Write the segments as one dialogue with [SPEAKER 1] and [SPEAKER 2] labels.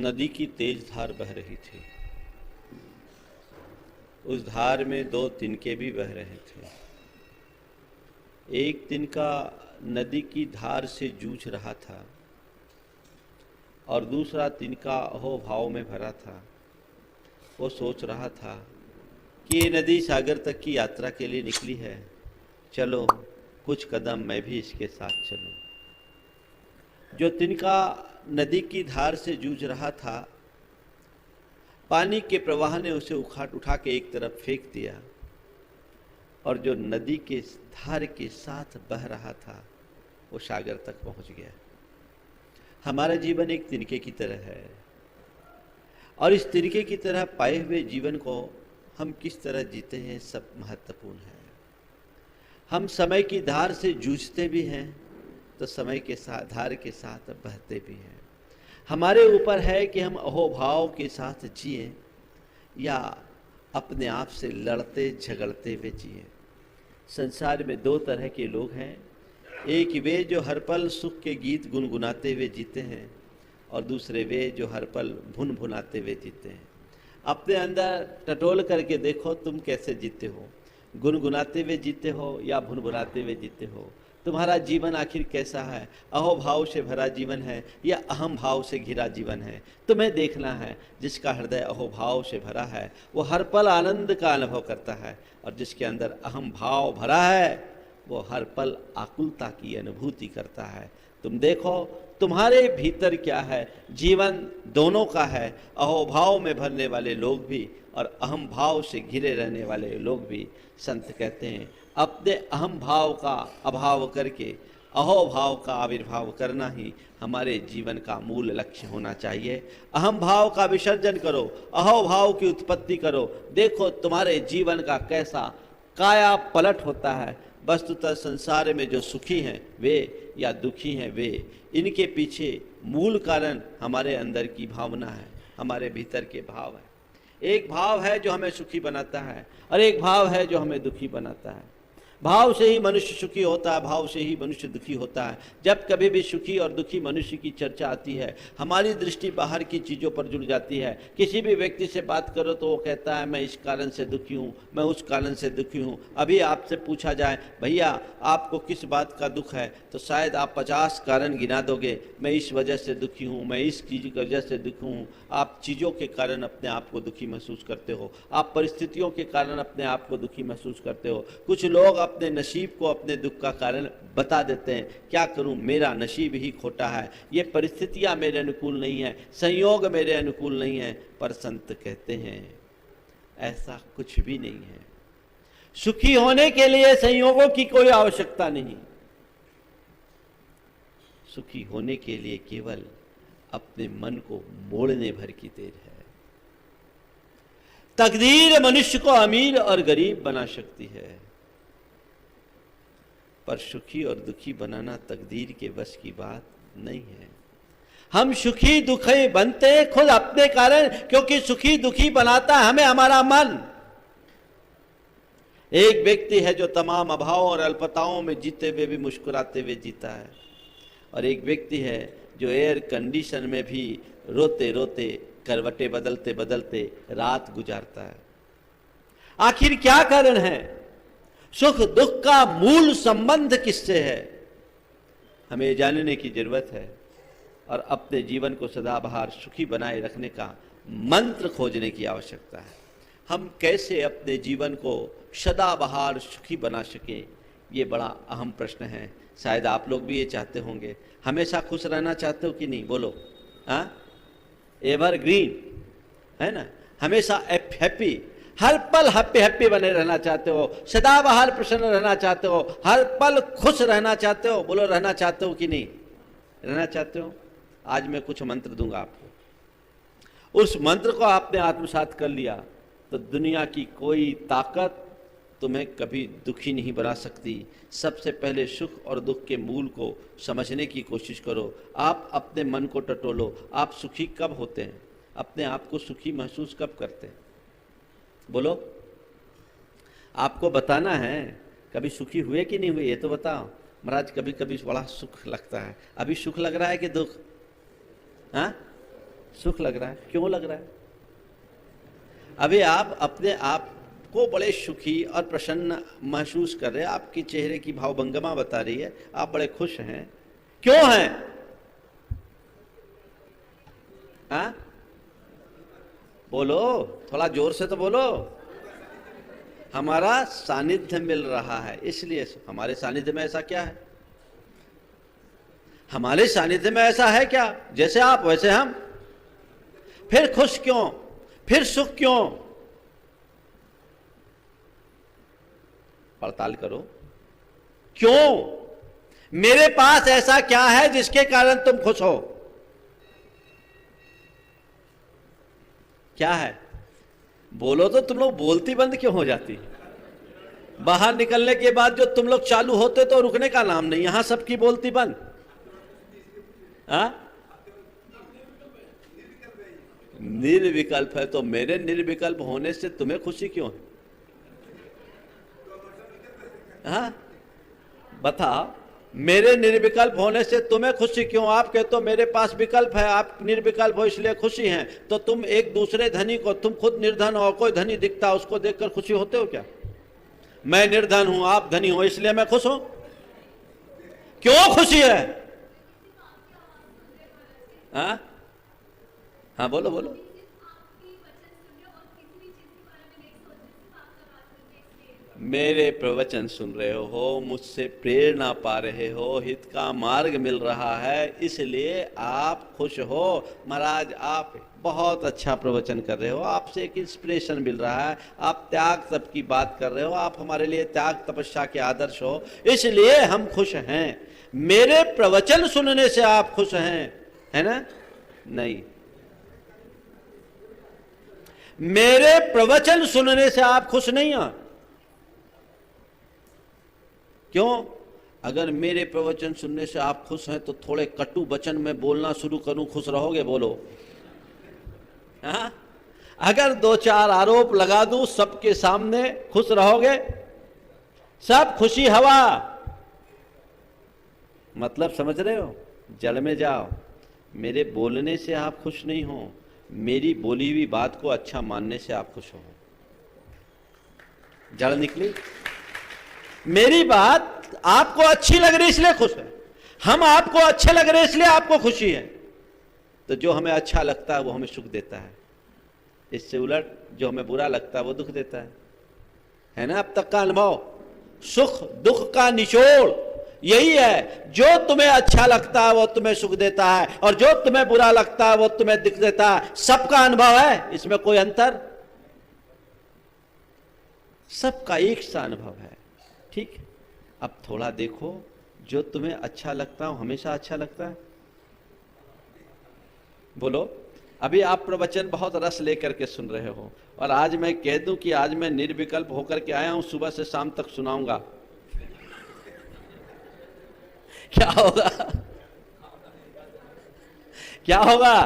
[SPEAKER 1] नदी की तेज धार बह रही थी। उस धार में दो तिनके भी बह रहे थे। एक तिनका नदी की धार से जूझ रहा था और दूसरा तिनका अहोभाव में भरा था। वो सोच रहा था कि ये नदी सागर तक की यात्रा के लिए निकली है, चलो कुछ कदम मैं भी इसके साथ चलूं। जो तिनका नदी की धार से जूझ रहा था, पानी के प्रवाह ने उसे उठा के एक तरफ फेंक दिया और जो नदी के धार के साथ बह रहा था वो सागर तक पहुंच गया। हमारा जीवन एक तिनके की तरह है और इस तिनके की तरह पाए हुए जीवन को हम किस तरह जीते हैं सब महत्वपूर्ण है। हम समय की धार से जूझते भी हैं तो समय के साथ धार के साथ बहते भी हैं। हमारे ऊपर है कि हम अहोभाव के साथ जिए या अपने आप से लड़ते झगड़ते हुए जिए। संसार में दो तरह के लोग हैं, एक वे जो हर पल सुख के गीत गुनगुनाते हुए जीते हैं और दूसरे वे जो हर पल भुन भुनाते हुए जीते हैं। अपने अंदर टटोल करके देखो तुम कैसे जीते हो, गुनगुनाते हुए जीते हो या भुन भुनाते हुए जीते हो। तुम्हारा जीवन आखिर कैसा है? अहोभाव से भरा जीवन है या अहम भाव से घिरा जीवन है? तुम्हें देखना है। जिसका हृदय अहोभाव से भरा है वो हर पल आनंद का अनुभव करता है और जिसके अंदर अहम भाव भरा है वो हर पल आकुलता की अनुभूति करता है। तुम देखो तुम्हारे भीतर क्या है। जीवन दोनों का है, अहोभाव में भरने वाले लोग भी और अहम भाव से घिरे रहने वाले लोग भी। संत कहते हैं अपने अहम भाव का अभाव करके अहोभाव का आविर्भाव करना ही हमारे जीवन का मूल लक्ष्य होना चाहिए। अहम भाव का विसर्जन करो, अहोभाव की उत्पत्ति करो। देखो तुम्हारे जीवन का कैसा काया पलट होता है। वस्तुतः संसार में जो सुखी हैं वे या दुखी हैं वे, इनके पीछे मूल कारण हमारे अंदर की भावना है, हमारे भीतर के भाव है। एक भाव है जो हमें सुखी बनाता है और एक भाव है जो हमें दुखी बनाता है। भाव से ही मनुष्य सुखी होता है, भाव से ही मनुष्य दुखी होता है। जब कभी भी सुखी और दुखी मनुष्य की चर्चा आती है, हमारी दृष्टि बाहर की चीज़ों पर जुड़ जाती है। किसी भी व्यक्ति से बात करो तो वो कहता है मैं इस कारण से दुखी हूँ, मैं उस कारण से दुखी हूँ। अभी आपसे पूछा जाए भैया आपको किस बात का दुख है, तो शायद आप 50 कारण गिना दोगे। मैं इस वजह से दुखी हूँ, मैं इस चीज़ की वजह से दुखी हूँ। आप चीज़ों के कारण अपने आप को दुखी महसूस करते हो, आप परिस्थितियों के कारण अपने आप को दुखी महसूस करते हो। कुछ लोग अपने नसीब को अपने दुख का कारण बता देते हैं, क्या करूं मेरा नसीब ही खोटा है, ये परिस्थितियां मेरे अनुकूल नहीं है, संयोग मेरे अनुकूल नहीं है। पर संत कहते हैं ऐसा कुछ भी नहीं है। सुखी होने के लिए संयोगों की कोई आवश्यकता नहीं। सुखी होने के लिए केवल अपने मन को मोड़ने भर की देर है। तकदीर मनुष्य को अमीर और गरीब बना सकती है, पर सुखी और दुखी बनाना तकदीर के बस की बात नहीं है। हम सुखी दुखी बनते खुद अपने कारण, क्योंकि सुखी दुखी बनाता है हमें हमारा मन। एक व्यक्ति है जो तमाम अभाव और अल्पताओं में जीते हुए भी मुस्कुराते हुए जीता है, और एक व्यक्ति है जो एयर कंडीशन में भी रोते रोते करवटें बदलते बदलते रात गुजारता है। आखिर क्या कारण है? सुख दुख का मूल संबंध किससे है? हमें जानने की जरूरत है और अपने जीवन को सदाबहार सुखी बनाए रखने का मंत्र खोजने की आवश्यकता है। हम कैसे अपने जीवन को सदाबहार सुखी बना सकें, ये बड़ा अहम प्रश्न है। शायद आप लोग भी ये चाहते होंगे। हमेशा खुश रहना चाहते हो कि नहीं? बोलो। हाँ, एवरग्रीन है ना, हमेशा हैप्पी, हर पल हैप्पी हैप्पी बने रहना चाहते हो, सदाबहार प्रसन्न रहना चाहते हो, हर पल खुश रहना चाहते हो। बोलो, रहना चाहते हो कि नहीं? रहना चाहते हो? आज मैं कुछ मंत्र दूंगा आपको। उस मंत्र को आपने आत्मसात कर लिया तो दुनिया की कोई ताकत तुम्हें कभी दुखी नहीं बना सकती। सबसे पहले सुख और दुख के मूल को समझने की कोशिश करो। आप अपने मन को टटोलो। आप सुखी कब होते हैं? अपने आप को सुखी महसूस कब करते हैं? बोलो, आपको बताना है। कभी सुखी हुए कि नहीं हुए ये तो बताओ। महाराज कभी कभी बड़ा सुख लगता है। अभी सुख लग रहा है कि दुख? हाँ, सुख लग रहा है। क्यों लग रहा है? अभी आप अपने आप को बड़े सुखी और प्रसन्न महसूस कर रहे हैं, आपके चेहरे की भावभंगिमा बता रही है आप बड़े खुश हैं। क्यों हैं? हाँ, बोलो, थोड़ा जोर से तो बोलो। हमारा सानिध्य मिल रहा है इसलिए। हमारे सानिध्य में ऐसा क्या है? हमारे सानिध्य में ऐसा है क्या? जैसे आप वैसे हम। फिर खुश क्यों? फिर सुख क्यों? पड़ताल करो। क्यों? मेरे पास ऐसा क्या है जिसके कारण तुम खुश हो? क्या है? बोलो तो। तुम लोग बोलती बंद क्यों हो जाती? बाहर निकलने के बाद जो तुम लोग चालू होते तो रुकने का नाम नहीं। यहां सबकी बोलती बंद। निर्विकल्प है तो मेरे निर्विकल्प होने से तुम्हें खुशी क्यों है? हाँ, बताओ, मेरे निर्विकल्प होने से तुम्हें खुशी क्यों? आप कहते हो मेरे पास विकल्प है, आप निर्विकल्प हो इसलिए खुशी हैं। तो तुम एक दूसरे धनी को, तुम खुद निर्धन हो, कोई धनी दिखता है उसको देखकर खुशी होते हो क्या? मैं निर्धन हूं, आप धनी हो इसलिए मैं खुश हूं। क्यों खुशी है? हाँ हाँ, बोलो बोलो। मेरे प्रवचन सुन रहे हो, मुझसे प्रेरणा पा रहे हो, हित का मार्ग मिल रहा है इसलिए आप खुश हो। महाराज आप बहुत अच्छा प्रवचन कर रहे हो, आपसे एक इंस्पिरेशन मिल रहा है, आप त्याग तप की बात कर रहे हो, आप हमारे लिए त्याग तपस्या के आदर्श हो इसलिए हम खुश हैं। मेरे प्रवचन सुनने से आप खुश हैं, है ना? नहीं, मेरे प्रवचन सुनने से आप खुश नहीं हो। क्यों? अगर मेरे प्रवचन सुनने से आप खुश हैं तो थोड़े कटु वचन में बोलना शुरू करूं, खुश रहोगे? बोलो। हाँ? अगर दो चार आरोप लगा दूं सबके सामने, खुश रहोगे? सब खुशी हवा। मतलब समझ रहे हो? जड़ में जाओ। मेरे बोलने से आप खुश नहीं हो, मेरी बोली हुई बात को अच्छा मानने से आप खुश हो। जड़ निकली। मेरी बात आपको अच्छी लग रही इसलिए खुश है, हम आपको अच्छे लग रहे इसलिए आपको खुशी है। तो जो हमें अच्छा लगता है वो हमें सुख देता है, इससे उलट जो हमें बुरा लगता है वो दुख देता है ना? अब तक का अनुभव, सुख दुख का निचोड़ यही है। जो तुम्हें अच्छा लगता है वो तुम्हें सुख देता है और जो तुम्हें बुरा लगता है वो तुम्हें दुख देता है। सबका अनुभव है, इसमें कोई अंतर, सबका एक सा अनुभव है। ठीक, अब थोड़ा देखो, जो तुम्हें अच्छा लगता है हमेशा अच्छा लगता है। बोलो। अभी आप प्रवचन बहुत रस लेकर के सुन रहे हो और आज मैं कह दूं कि आज मैं निर्विकल्प होकर के आया हूं, सुबह से शाम तक सुनाऊंगा, क्या होगा? क्या होगा?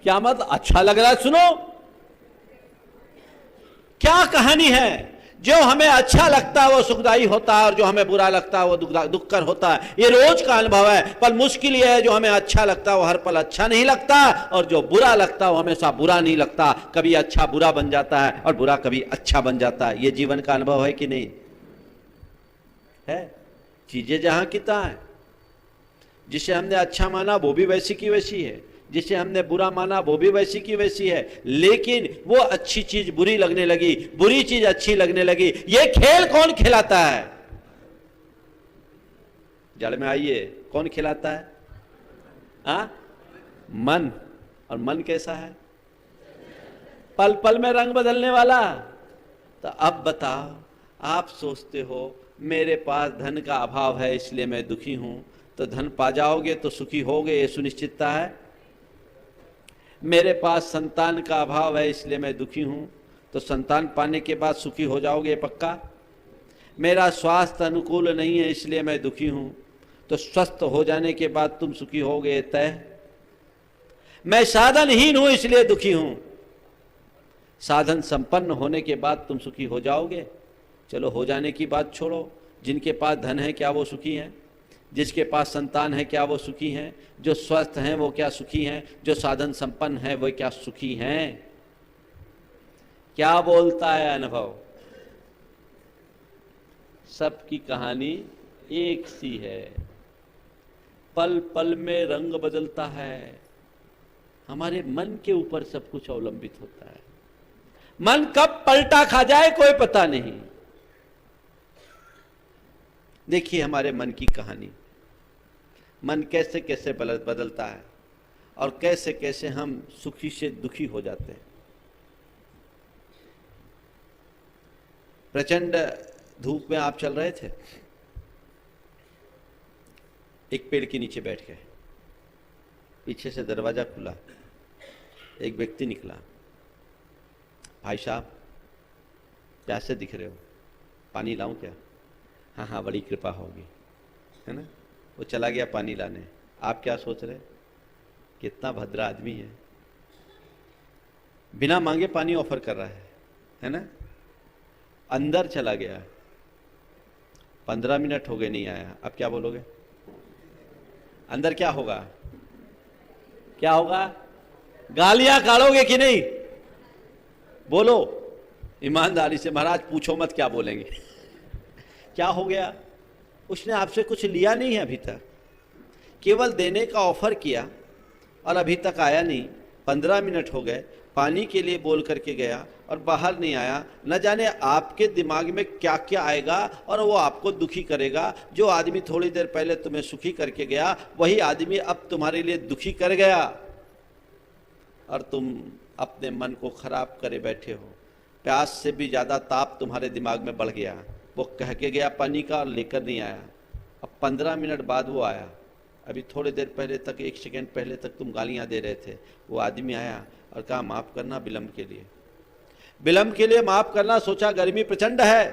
[SPEAKER 1] क्या मत अच्छा लग रहा है? सुनो, क्या कहानी है। जो हमें अच्छा लगता है वो सुखदायी होता है और जो हमें बुरा लगता है वो दुखकर होता है। ये रोज का अनुभव है। पर मुश्किल ये है, जो हमें अच्छा लगता है वो हर पल अच्छा नहीं लगता और जो बुरा लगता है वो हमेशा बुरा नहीं लगता। कभी अच्छा बुरा बन जाता है और बुरा कभी अच्छा बन जाता है। ये जीवन का अनुभव है कि नहीं है? चीजें जहां की तहां है। जिसे हमने अच्छा माना वो भी वैसी की वैसी है, जिसे हमने बुरा माना वो भी वैसी की वैसी है। लेकिन वो अच्छी चीज बुरी लगने लगी, बुरी चीज अच्छी लगने लगी। ये खेल कौन खिलाता है? जड़ में आइए, कौन खिलाता है? मन। और मन कैसा है? पल पल में रंग बदलने वाला। तो अब बताओ, आप सोचते हो मेरे पास धन का अभाव है इसलिए मैं दुखी हूं, तो धन पा जाओगे तो सुखी होगे, ये सुनिश्चितता है? मेरे पास संतान का अभाव है इसलिए मैं दुखी हूं, तो संतान पाने के बाद सुखी हो जाओगे पक्का? मेरा स्वास्थ्य अनुकूल नहीं है इसलिए मैं दुखी हूं, तो स्वस्थ हो जाने के बाद तुम सुखी होगे तय? मैं साधनहीन हूं इसलिए दुखी हूं, साधन संपन्न होने के बाद तुम सुखी हो जाओगे। चलो, हो जाने की बात छोड़ो, जिनके पास धन है क्या वो सुखी हैं? जिसके पास संतान है क्या वो सुखी हैं? जो स्वस्थ हैं वो क्या सुखी हैं? जो साधन संपन्न है वो क्या सुखी हैं? क्या बोलता है अनुभव? सबकी कहानी एक सी है। पल पल में रंग बदलता है। हमारे मन के ऊपर सब कुछ अवलंबित होता है। मन कब पलटा खा जाए कोई पता नहीं। देखिए हमारे मन की कहानी, मन कैसे कैसे बदलता है और कैसे कैसे हम सुखी से दुखी हो जाते हैं। प्रचंड धूप में आप चल रहे थे, एक पेड़ के नीचे बैठ गए, पीछे से दरवाजा खुला, एक व्यक्ति निकला। भाई साहब प्यासे दिख रहे हो, पानी लाऊं क्या? हाँ हाँ बड़ी कृपा होगी, है ना। वो चला गया पानी लाने। आप क्या सोच रहे, कितना भद्र आदमी है, बिना मांगे पानी ऑफर कर रहा है ना। अंदर चला गया, 15 मिनट हो गए नहीं आया। अब क्या बोलोगे? अंदर क्या होगा? क्या होगा? गालियां काढ़ोगे कि नहीं? बोलो ईमानदारी से। महाराज पूछो मत क्या बोलेंगे। क्या हो गया? उसने आपसे कुछ लिया नहीं है अभी तक, केवल देने का ऑफर किया और अभी तक आया नहीं। 15 मिनट हो गए, पानी के लिए बोल करके गया और बाहर नहीं आया। न जाने आपके दिमाग में क्या क्या आएगा और वो आपको दुखी करेगा। जो आदमी थोड़ी देर पहले तुम्हें सुखी करके गया, वही आदमी अब तुम्हारे लिए दुखी कर गया और तुम अपने मन को खराब करे बैठे हो। प्यास से भी ज़्यादा ताप तुम्हारे दिमाग में बढ़ गया। वो कह के गया पानी का और लेकर नहीं आया। अब 15 मिनट बाद वो आया। अभी थोड़ी देर पहले तक, 1 सेकेंड पहले तक तुम गालियां दे रहे थे। वो आदमी आया और कहा माफ़ करना विलम्ब के लिए। विलम्ब के लिए माफ़ करना। सोचा गर्मी प्रचंड है,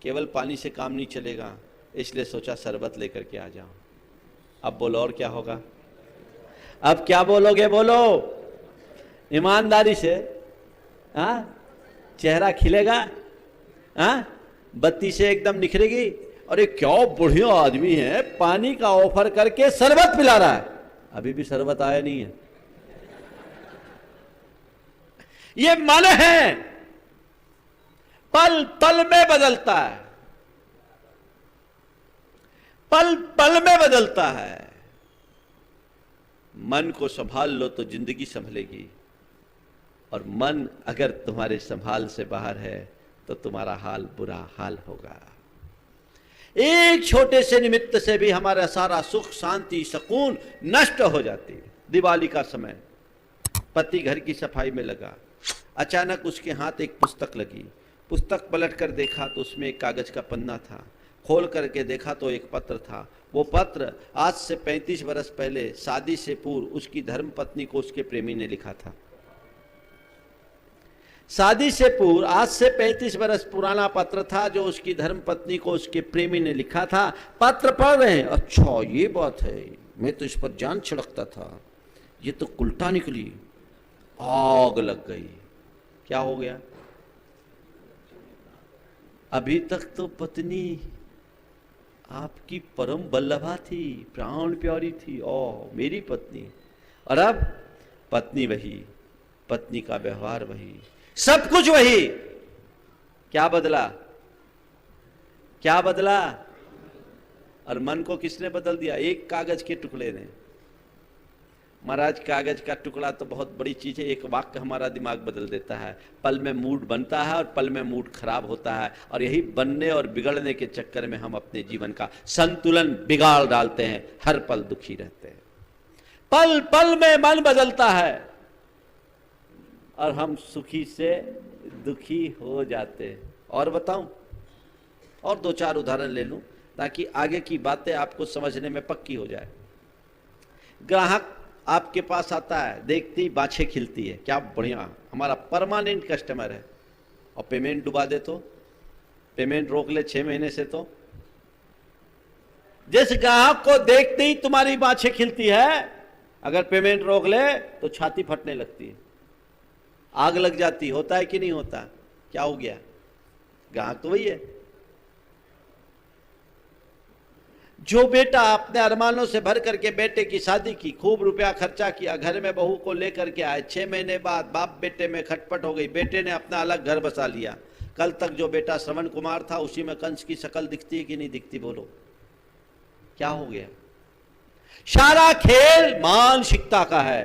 [SPEAKER 1] केवल पानी से काम नहीं चलेगा, इसलिए सोचा शरबत लेकर के आ जाओ। अब बोलो और क्या होगा? अब क्या बोलोगे? बोलो ईमानदारी से। हाँ, चेहरा खिलेगा, हाँ, बत्ती से एकदम निखरेगी। अरे क्या बढ़िया आदमी है, पानी का ऑफर करके शरबत पिला रहा है। अभी भी शरबत आया नहीं है। ये मन है, पल पल में बदलता है, पल पल में बदलता है। मन को संभाल लो तो जिंदगी संभलेगी, और मन अगर तुम्हारे संभाल से बाहर है तो तुम्हारा हाल बुरा हाल होगा। एक छोटे से निमित्त से भी हमारा सारा सुख शांति सुकून नष्ट हो जाती है। दिवाली का समय, पति घर की सफाई में लगा, अचानक उसके हाथ एक पुस्तक लगी। पुस्तक पलट कर देखा तो उसमें एक कागज का पन्ना था। खोल करके देखा तो एक पत्र था। वो पत्र आज से 35 वर्ष पहले शादी से पूर्व उसकी धर्मपत्नी को उसके प्रेमी ने लिखा था। शादी से पूर्व आज से 35 वर्ष पुराना पत्र था जो उसकी धर्मपत्नी को उसके प्रेमी ने लिखा था। पत्र पढ़ रहे हैं, अच्छा ये बात है, मैं तो इस पर जान छिड़कता था, ये तो उल्टा निकली। आग लग गई। क्या हो गया? अभी तक तो पत्नी आपकी परम बल्लभा थी, प्राण प्यारी थी, ओ मेरी पत्नी, और अब पत्नी वही, पत्नी का व्यवहार वही, सब कुछ वही। क्या बदला? क्या बदला? और मन को किसने बदल दिया? एक कागज के टुकड़े ने। महाराज कागज का टुकड़ा तो बहुत बड़ी चीज है। एक वाक्य हमारा दिमाग बदल देता है। पल में मूड बनता है और पल में मूड खराब होता है, और यही बनने और बिगड़ने के चक्कर में हम अपने जीवन का संतुलन बिगाड़ डालते हैं, हर पल दुखी रहते हैं। पल पल में मन बदलता है और हम सुखी से दुखी हो जाते हैं। और बताऊं, और 2-4 उदाहरण ले लूं ताकि आगे की बातें आपको समझने में पक्की हो जाए। ग्राहक आपके पास आता है, देखती बाछे खिलती है, क्या बढ़िया, हमारा परमानेंट कस्टमर है, और पेमेंट डुबा दे तो, पेमेंट रोक ले 6 महीने से, तो जिस ग्राहक को देखते ही तुम्हारी बाछे खिलती है, अगर पेमेंट रोक ले तो छाती फटने लगती है, आग लग जाती। होता है कि नहीं होता? क्या हो गया? ग्राहक तो वही है। जो बेटा अपने अरमानों से भर करके बेटे की शादी की, खूब रुपया खर्चा किया, घर में बहू को लेकर के आए, 6 महीने बाद बाप बेटे में खटपट हो गई, बेटे ने अपना अलग घर बसा लिया। कल तक जो बेटा श्रवण कुमार था उसी में कंस की शक्ल दिखती है कि नहीं दिखती? बोलो क्या हो गया? सारा खेल मानसिकता का है।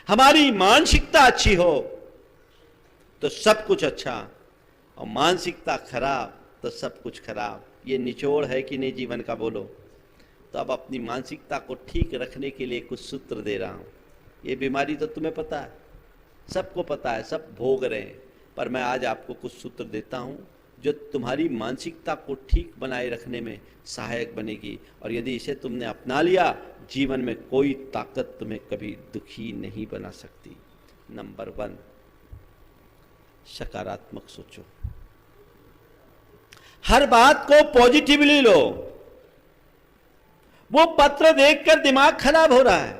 [SPEAKER 1] हमारी मानसिकता अच्छी हो तो सब कुछ अच्छा, और मानसिकता खराब तो सब कुछ खराब। ये निचोड़ है कि नहीं जीवन का? बोलो। तो अब अपनी मानसिकता को ठीक रखने के लिए कुछ सूत्र दे रहा हूं। ये बीमारी तो तुम्हें पता है, सबको पता है, सब भोग रहे हैं, पर मैं आज आपको कुछ सूत्र देता हूं जो तुम्हारी मानसिकता को ठीक बनाए रखने में सहायक बनेगी। और यदि इसे तुमने अपना लिया, जीवन में कोई ताकत तुम्हें कभी दुखी नहीं बना सकती। नंबर 1, सकारात्मक सोचो। हर बात को पॉजिटिवली लो। वो पत्र देखकर दिमाग खराब हो रहा है।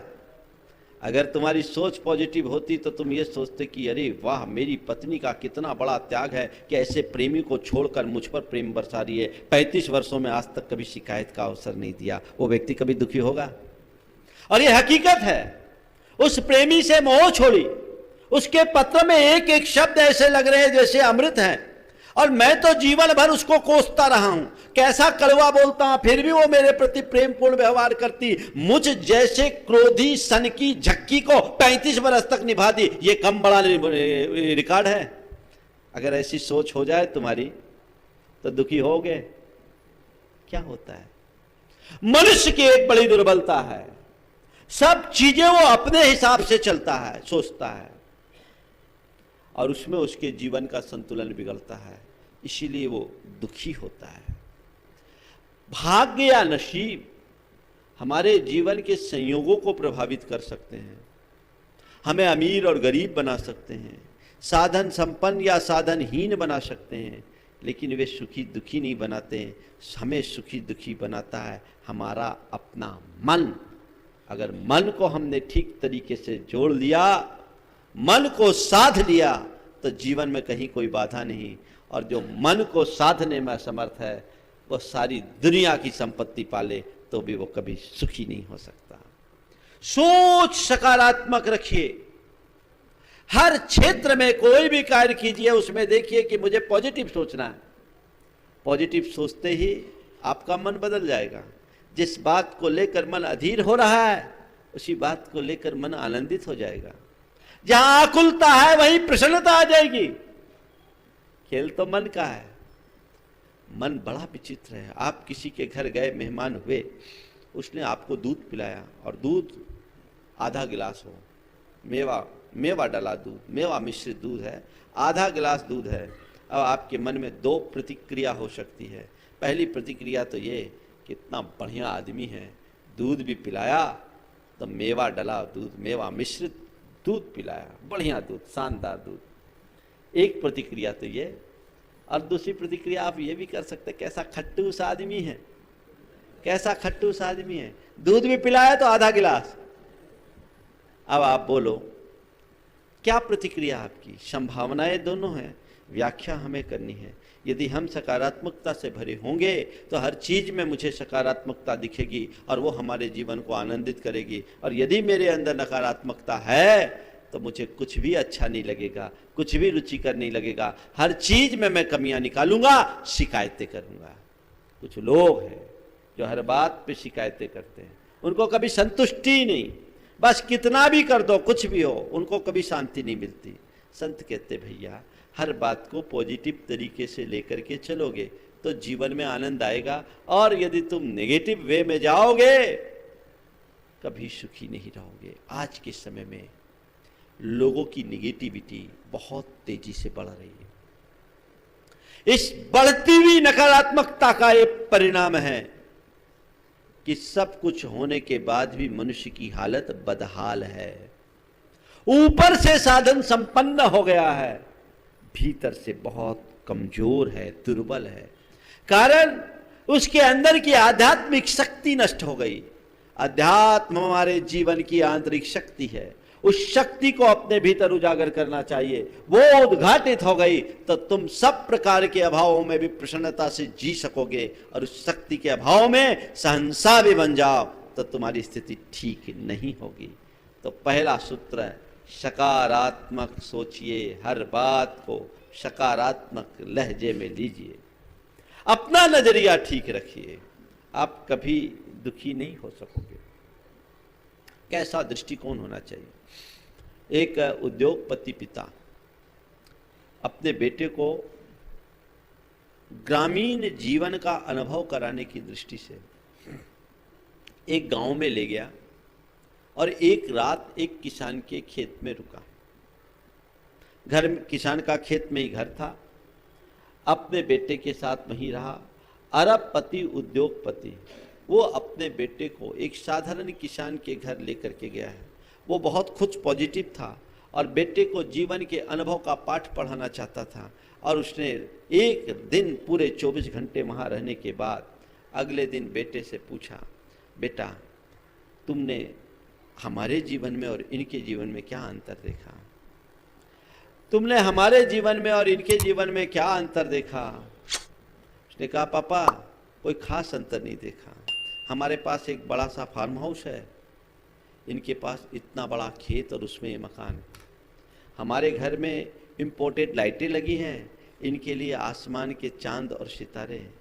[SPEAKER 1] अगर तुम्हारी सोच पॉजिटिव होती तो तुम ये सोचते कि अरे वाह, मेरी पत्नी का कितना बड़ा त्याग है कि ऐसे प्रेमी को छोड़कर मुझ पर प्रेम बरसा रही है। 35 वर्षों में आज तक कभी शिकायत का अवसर नहीं दिया। वो व्यक्ति कभी दुखी होगा? और ये हकीकत है। उस प्रेमी से मोह छोड़ी, उसके पत्र में एक एक शब्द ऐसे लग रहे हैं जैसे अमृत है, और मैं तो जीवन भर उसको कोसता रहा हूं, कैसा कड़वा बोलता हूं, फिर भी वो मेरे प्रति प्रेमपूर्ण व्यवहार करती। मुझ जैसे क्रोधी सन की झक्की को 35 वर्ष तक निभा दी। ये कम बड़ा रिकॉर्ड है? अगर ऐसी सोच हो जाए तुम्हारी तो दुखी होगे। क्या होता है? मनुष्य की एक बड़ी दुर्बलता है, सब चीजें वो अपने हिसाब से चलता है, सोचता है, और उसमें उसके जीवन का संतुलन बिगड़ता है, इसीलिए वो दुखी होता है। भाग्य या नसीब हमारे जीवन के संयोगों को प्रभावित कर सकते हैं, हमें अमीर और गरीब बना सकते हैं, साधन संपन्न या साधनहीन बना सकते हैं, लेकिन वे सुखी दुखी नहीं बनाते हैं। हमें सुखी दुखी बनाता है हमारा अपना मन। अगर मन को हमने ठीक तरीके से जोड़ लिया, मन को साध लिया, तो जीवन में कहीं कोई बाधा नहीं। और जो मन को साधने में असमर्थ है वो सारी दुनिया की संपत्ति पाले तो भी वो कभी सुखी नहीं हो सकता। सोच सकारात्मक रखिए। हर क्षेत्र में कोई भी कार्य कीजिए, उसमें देखिए कि मुझे पॉजिटिव सोचना है। पॉजिटिव सोचते ही आपका मन बदल जाएगा। जिस बात को लेकर मन अधीर हो रहा है, उसी बात को लेकर मन आनंदित हो जाएगा। जहां आकुलता है वहीं प्रसन्नता आ जाएगी। खेल तो मन का है। मन बड़ा विचित्र है। आप किसी के घर गए, मेहमान हुए, उसने आपको दूध पिलाया, और दूध आधा गिलास हो, मेवा डाला दूध, मेवा मिश्रित दूध है, आधा गिलास दूध है। अब आपके मन में 2 प्रतिक्रिया हो सकती है। पहली प्रतिक्रिया तो ये, कितना बढ़िया आदमी है, दूध भी पिलाया, तो मेवा डला दूध, मेवा मिश्रित दूध पिलाया, बढ़िया दूध, शानदार दूध। एक प्रतिक्रिया तो ये। और दूसरी प्रतिक्रिया आप ये भी कर सकते, कैसा खट्टूस आदमी है, कैसा खट्टूस आदमी है, दूध भी पिलाया तो आधा गिलास। अब आप बोलो क्या प्रतिक्रिया आपकी? संभावनाएं दोनों हैं, व्याख्या हमें करनी है। यदि हम सकारात्मकता से भरे होंगे तो हर चीज में मुझे सकारात्मकता दिखेगी और वो हमारे जीवन को आनंदित करेगी। और यदि मेरे अंदर नकारात्मकता है तो मुझे कुछ भी अच्छा नहीं लगेगा, कुछ भी रुचिकर नहीं लगेगा। हर चीज में मैं कमियां निकालूंगा, शिकायतें करूंगा। कुछ लोग हैं जो हर बात पे शिकायतें करते हैं, उनको कभी संतुष्टि ही नहीं, बस कितना भी कर दो, कुछ भी हो, उनको कभी शांति नहीं मिलती। संत कहते भैया हर बात को पॉजिटिव तरीके से लेकर के चलोगे तो जीवन में आनंद आएगा, और यदि तुम नेगेटिव वे में जाओगे कभी सुखी नहीं रहोगे। आज के समय में लोगों की नेगेटिविटी बहुत तेजी से बढ़ रही है। इस बढ़ती हुई नकारात्मकता का एक परिणाम है कि सब कुछ होने के बाद भी मनुष्य की हालत बदहाल है। ऊपर से साधन संपन्न हो गया है, भीतर से बहुत कमजोर है, दुर्बल है। कारण उसके अंदर की आध्यात्मिक शक्ति नष्ट हो गई। अध्यात्म हमारे जीवन की आंतरिक शक्ति है, उस शक्ति को अपने भीतर उजागर करना चाहिए। वो उद्घाटित हो गई तो तुम सब प्रकार के अभावों में भी प्रसन्नता से जी सकोगे, और उस शक्ति के अभाव में सहंसा भी बन जाओ तो तुम्हारी स्थिति ठीक नहीं होगी। तो पहला सूत्र है, सकारात्मक सोचिए, हर बात को सकारात्मक लहजे में लीजिए, अपना नजरिया ठीक रखिए, आप कभी दुखी नहीं हो सकोगे। कैसा दृष्टिकोण होना चाहिए? एक उद्योगपति पिता अपने बेटे को ग्रामीण जीवन का अनुभव कराने की दृष्टि से एक गांव में ले गया और एक रात एक किसान के खेत में रुका। घर में, किसान का खेत में ही घर था, अपने बेटे के साथ वहीं रहा। अरबपति उद्योगपति वो अपने बेटे को एक साधारण किसान के घर लेकर के गया है। वो बहुत खुश पॉजिटिव था और बेटे को जीवन के अनुभव का पाठ पढ़ाना चाहता था। और उसने एक दिन पूरे 24 घंटे वहाँ रहने के बाद अगले दिन बेटे से पूछा, बेटा तुमने हमारे जीवन में और इनके जीवन में क्या अंतर देखा? तुमने हमारे जीवन में और इनके जीवन में क्या अंतर देखा? उसने कहा, पापा कोई खास अंतर नहीं देखा। हमारे पास एक बड़ा सा फार्म हाउस है, इनके पास इतना बड़ा खेत और उसमें मकान। हमारे घर में इम्पोर्टेड लाइटें लगी हैं, इनके लिए आसमान के चांद और सितारे हैं।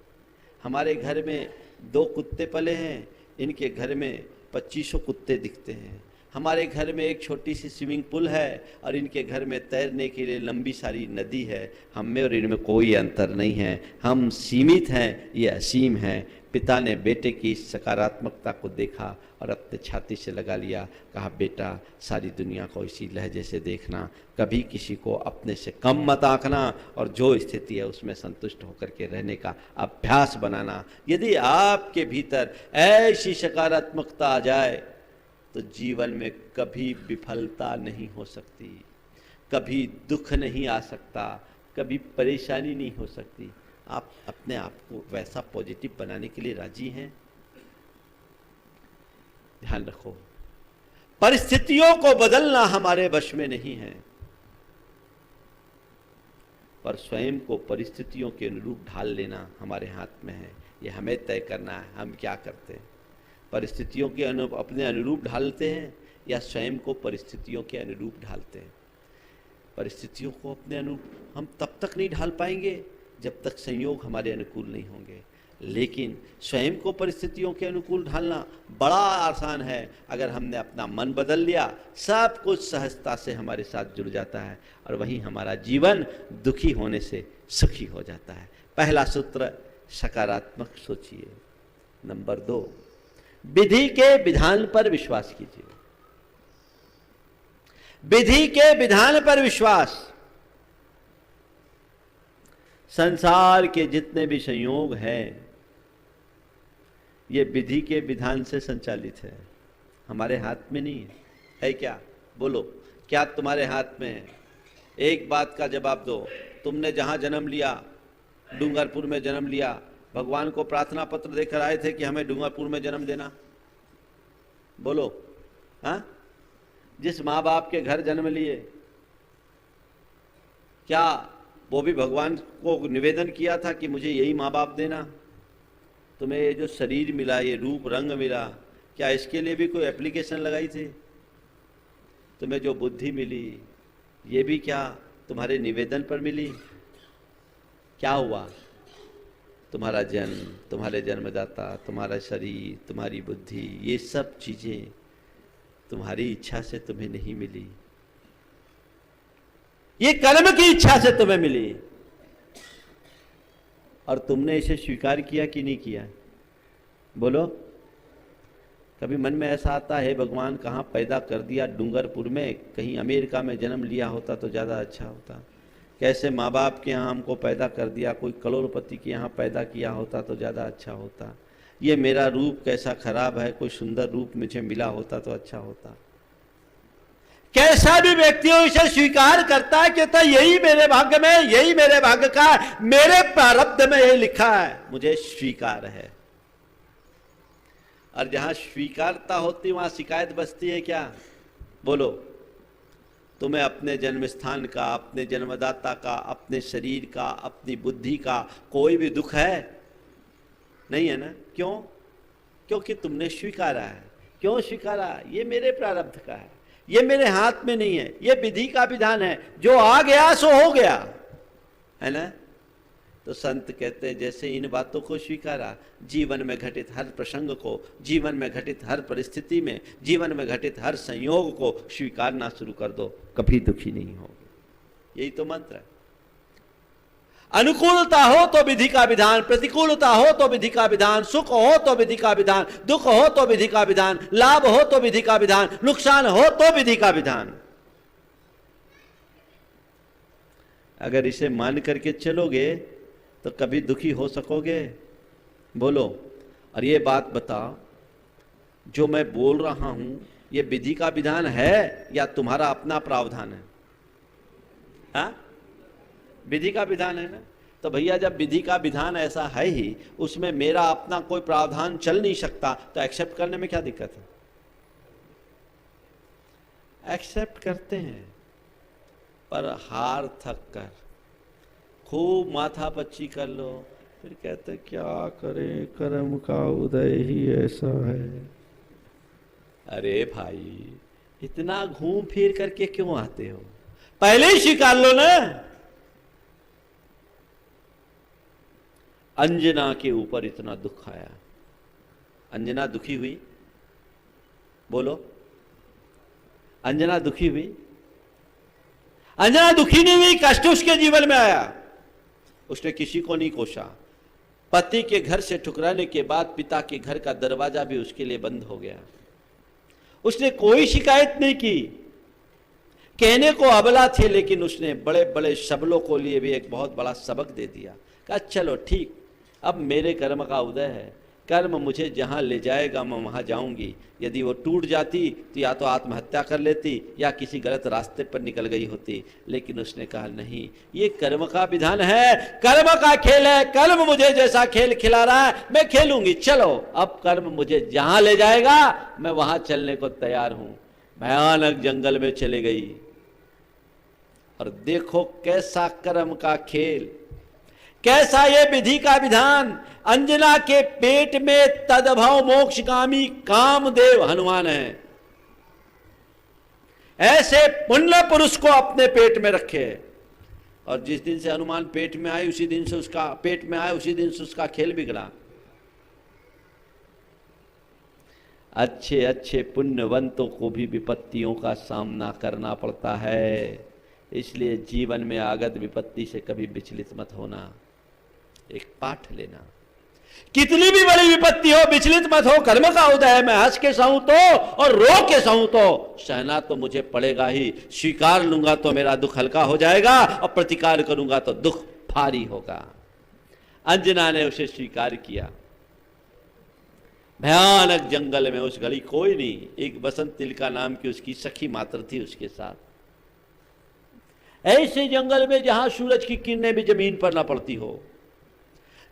[SPEAKER 1] हमारे घर में 2 कुत्ते पले हैं, इनके घर में 2500 कुत्ते दिखते हैं। हमारे घर में एक छोटी सी स्विमिंग पूल है और इनके घर में तैरने के लिए लंबी सारी नदी है। हम में और इनमें कोई अंतर नहीं है, हम सीमित हैं, ये असीम हैं। पिता ने बेटे की सकारात्मकता को देखा और अपने छाती से लगा लिया, कहा, बेटा सारी दुनिया को इसी लहजे से देखना, कभी किसी को अपने से कम मत आंकना और जो स्थिति है उसमें संतुष्ट होकर के रहने का अभ्यास बनाना। यदि आपके भीतर ऐसी सकारात्मकता आ जाए तो जीवन में कभी विफलता नहीं हो सकती, कभी दुख नहीं आ सकता, कभी परेशानी नहीं हो सकती। आप अपने आप को वैसा पॉजिटिव बनाने के लिए राजी हैं? ध्यान रखो, परिस्थितियों को बदलना हमारे वश में नहीं है, पर स्वयं को परिस्थितियों के अनुरूप ढाल लेना हमारे हाथ में है। ये हमें तय करना है हम क्या करते हैं। परिस्थितियों के अपने अनुरूप ढालते हैं या स्वयं को परिस्थितियों के अनुरूप ढालते हैं। परिस्थितियों को अपने अनुरूप हम तब तक नहीं ढाल पाएंगे जब तक संयोग हमारे अनुकूल नहीं होंगे, लेकिन स्वयं को परिस्थितियों के अनुकूल ढालना बड़ा आसान है। अगर हमने अपना मन बदल लिया, सब कुछ सहजता से हमारे साथ जुड़ जाता है और वहीं हमारा जीवन दुखी होने से सुखी हो जाता है। पहला सूत्र, सकारात्मक सोचिए। नंबर 2, विधि के विधान पर विश्वास कीजिए। विधि के विधान पर विश्वास। संसार के जितने भी संयोग हैं ये विधि के विधान से संचालित है, हमारे हाथ में नहीं है क्या? बोलो, क्या तुम्हारे हाथ में है? एक बात का जवाब दो, तुमने जहां जन्म लिया, डूंगरपुर में जन्म लिया, भगवान को प्रार्थना पत्र देकर आए थे कि हमें डूंगरपुर में जन्म देना? बोलो, हाँ? जिस माँ बाप के घर जन्म लिए, क्या वो भी भगवान को निवेदन किया था कि मुझे यही माँ बाप देना? तुम्हें ये जो शरीर मिला, ये रूप रंग मिला, क्या इसके लिए भी कोई एप्लीकेशन लगाई थी? तुम्हें जो बुद्धि मिली, ये भी क्या तुम्हारे निवेदन पर मिली? क्या हुआ? तुम्हारा जन्म, तुम्हारे जन्मदाता, तुम्हारा शरीर, तुम्हारी बुद्धि, ये सब चीजें तुम्हारी इच्छा से तुम्हें नहीं मिली, ये कर्म की इच्छा से तुम्हें मिली। और तुमने इसे स्वीकार किया कि नहीं किया? बोलो, कभी मन में ऐसा आता है, भगवान कहाँ पैदा कर दिया डूंगरपुर में, कहीं अमेरिका में जन्म लिया होता तो ज़्यादा अच्छा होता। कैसे माँ बाप के यहाँ हमको पैदा कर दिया, कोई करोड़पति के यहाँ पैदा किया होता तो ज़्यादा अच्छा होता। ये मेरा रूप कैसा खराब है, कोई सुंदर रूप मुझे मिला होता तो अच्छा होता। कैसा भी व्यक्ति हो इसे स्वीकार करता है, कहता यही मेरे भाग्य में, यही मेरे भाग्य का, मेरे प्रारब्ध में यही लिखा है, मुझे स्वीकार है। और जहां स्वीकारता होती वहां शिकायत बचती है क्या? बोलो, तुम्हें अपने जन्म स्थान का, अपने जन्मदाता का, अपने शरीर का, अपनी बुद्धि का कोई भी दुख है? नहीं है ना? क्यों? क्योंकि तुमने स्वीकारा है। क्यों स्वीकारा? ये मेरे प्रारब्ध का है, ये मेरे हाथ में नहीं है, ये विधि का विधान है, जो आ गया सो हो गया, है ना? तो संत कहते हैं जैसे इन बातों को स्वीकारा, जीवन में घटित हर प्रसंग को, जीवन में घटित हर परिस्थिति में, जीवन में घटित हर संयोग को स्वीकारना शुरू कर दो, कभी दुखी नहीं होगे। यही तो मंत्र है। अनुकूलता हो तो विधि का विधान, प्रतिकूलता हो तो विधि का विधान, सुख हो तो विधि का विधान, दुख हो तो विधि का विधान, लाभ हो तो विधि का विधान, नुकसान हो तो विधि का विधान। अगर इसे मान करके चलोगे तो कभी दुखी हो सकोगे? बोलो। और ये बात बताओ, जो मैं बोल रहा हूं ये विधि का विधान है या तुम्हारा अपना प्रावधान है? हाँ, विधि का विधान है ना? तो भैया जब विधि का विधान ऐसा है ही, उसमें मेरा अपना कोई प्रावधान चल नहीं सकता, तो एक्सेप्ट करने में क्या दिक्कत है? एक्सेप्ट करते हैं, पर हार थक कर खूब माथा पच्ची कर लो, फिर कहते क्या करें, कर्म का उदय ही ऐसा है। अरे भाई, इतना घूम फिर करके क्यों आते हो? पहले ही स्वीकार लो ना। अंजना के ऊपर इतना दुख आया, अंजना दुखी हुई? बोलो, अंजना दुखी हुई? अंजना दुखी नहीं हुई, कष्ट उसके जीवन में आया। उसने किसी को नहीं कोसा। पति के घर से ठुकराने के बाद पिता के घर का दरवाजा भी उसके लिए बंद हो गया। उसने कोई शिकायत नहीं की। कहने को अबला थे, लेकिन उसने बड़े बड़े शबलों को लिए भी एक बहुत बड़ा सबक दे दिया। कहा चलो ठीक, अब मेरे कर्म का उदय है, कर्म मुझे जहां ले जाएगा मैं वहां जाऊंगी। यदि वो टूट जाती तो या तो आत्महत्या कर लेती या किसी गलत रास्ते पर निकल गई होती। लेकिन उसने कहा नहीं, ये कर्म का विधान है, कर्म का खेल है, कर्म मुझे जैसा खेल खिला रहा है मैं खेलूंगी। चलो, अब कर्म मुझे जहां ले जाएगा मैं वहां चलने को तैयार हूं। भयानक जंगल में चले गई और देखो कैसा कर्म का खेल, कैसा ये विधि का विधान। अंजना के पेट में तदभव मोक्षगामी कामदेव हनुमान है। ऐसे पुण्य पुरुष को अपने पेट में रखे, और जिस दिन से हनुमान पेट में आए उसी दिन से उसका पेट में आए उसी दिन से उसका खेल बिगड़ा। अच्छे अच्छे पुण्यवंतों को भी विपत्तियों का सामना करना पड़ता है। इसलिए जीवन में आगत विपत्ति से कभी विचलित मत होना, एक पाठ लेना। कितनी भी बड़ी विपत्ति हो विचलित मत हो, कर्म का उदय है। मैं हंस के सहूं तो और रो के सहूं तो सहना तो मुझे पड़ेगा ही। स्वीकार लूंगा तो मेरा दुख हल्का हो जाएगा और प्रतिकार करूंगा तो दुख भारी होगा। अंजना ने उसे स्वीकार किया। भयानक जंगल में उस घड़ी कोई नहीं, एक बसंत तिलका नाम की उसकी सखी मात्र थी उसके साथ। ऐसे जंगल में जहां सूरज की किरणें भी जमीन पर ना पड़ती हो,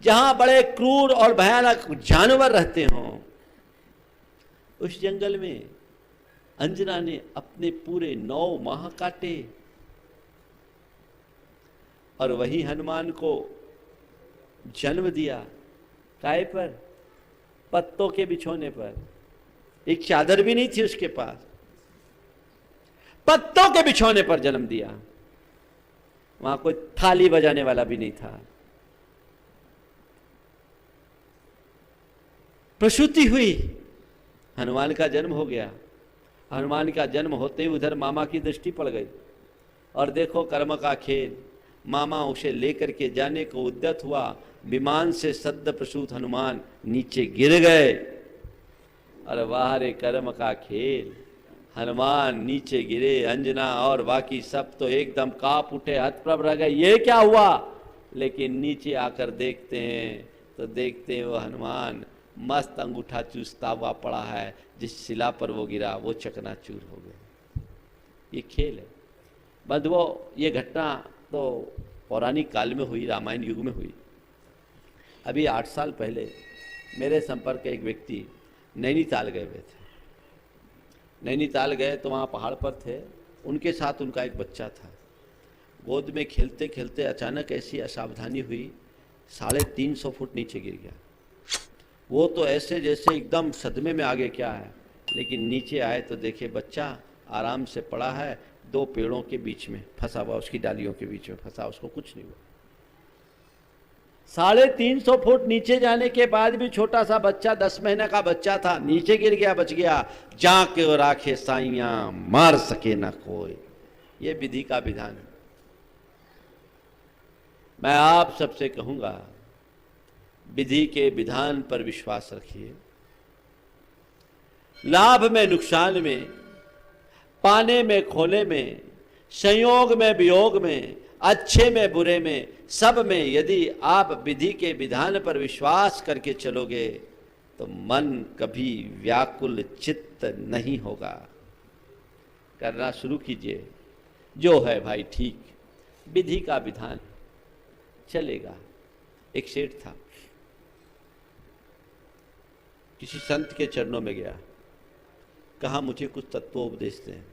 [SPEAKER 1] जहां बड़े क्रूर और भयानक जानवर रहते हों, उस जंगल में अंजना ने अपने पूरे 9 माह काटे। और वही हनुमान को जन्म दिया। काय पर? पत्तों के बिछोने पर। एक चादर भी नहीं थी उसके पास, पत्तों के बिछोने पर जन्म दिया। वहां कोई थाली बजाने वाला भी नहीं था। प्रसूति हुई, हनुमान का जन्म हो गया। हनुमान का जन्म होते ही उधर मामा की दृष्टि पड़ गई, और देखो कर्म का खेल। मामा उसे लेकर के जाने को उद्यत हुआ, विमान से सद्य प्रसूत हनुमान नीचे गिर गए। और वाह रे कर्म का खेल, हनुमान नीचे गिरे, अंजना और बाकी सब तो एकदम कांप उठे, हतप्रभ रह गए, ये क्या हुआ। लेकिन नीचे आकर देखते हैं तो देखते हैं वो हनुमान मस्त अंगूठा चूसता हुआ पड़ा है। जिस शिला पर वो गिरा वो चकनाचूर हो गया। ये खेल है बंधुओं। ये घटना तो पौराणिक काल में हुई, रामायण युग में हुई। अभी 8 साल पहले मेरे संपर्क के एक व्यक्ति नैनीताल गए हुए थे। नैनीताल गए तो वहाँ पहाड़ पर थे, उनके साथ उनका एक बच्चा था। गोद में खेलते खेलते अचानक ऐसी असावधानी हुई, 350 फुट नीचे गिर गया। वो तो ऐसे जैसे एकदम सदमे में आगे क्या है, लेकिन नीचे आए तो देखे बच्चा आराम से पड़ा है, 2 पेड़ों के बीच में फंसा हुआ, उसकी डालियों के बीच में फंसा, उसको कुछ नहीं हुआ। 350 फुट नीचे जाने के बाद भी छोटा सा बच्चा, 10 महीने का बच्चा था, नीचे गिर गया, बच गया। जाके राखे साइया, मार सके ना कोई। ये विधि का विधान है। मैं आप सबसे कहूंगा, विधि के विधान पर विश्वास रखिए। लाभ में नुकसान में, पाने में खोने में, संयोग में वियोग में, अच्छे में बुरे में, सब में यदि आप विधि के विधान पर विश्वास करके चलोगे तो मन कभी व्याकुल चित्त नहीं होगा। करना शुरू कीजिए, जो है भाई ठीक, विधि का विधान चलेगा। एक सेठ था, किसी संत के चरणों में गया, कहा मुझे कुछ तत्वोपदेश दें।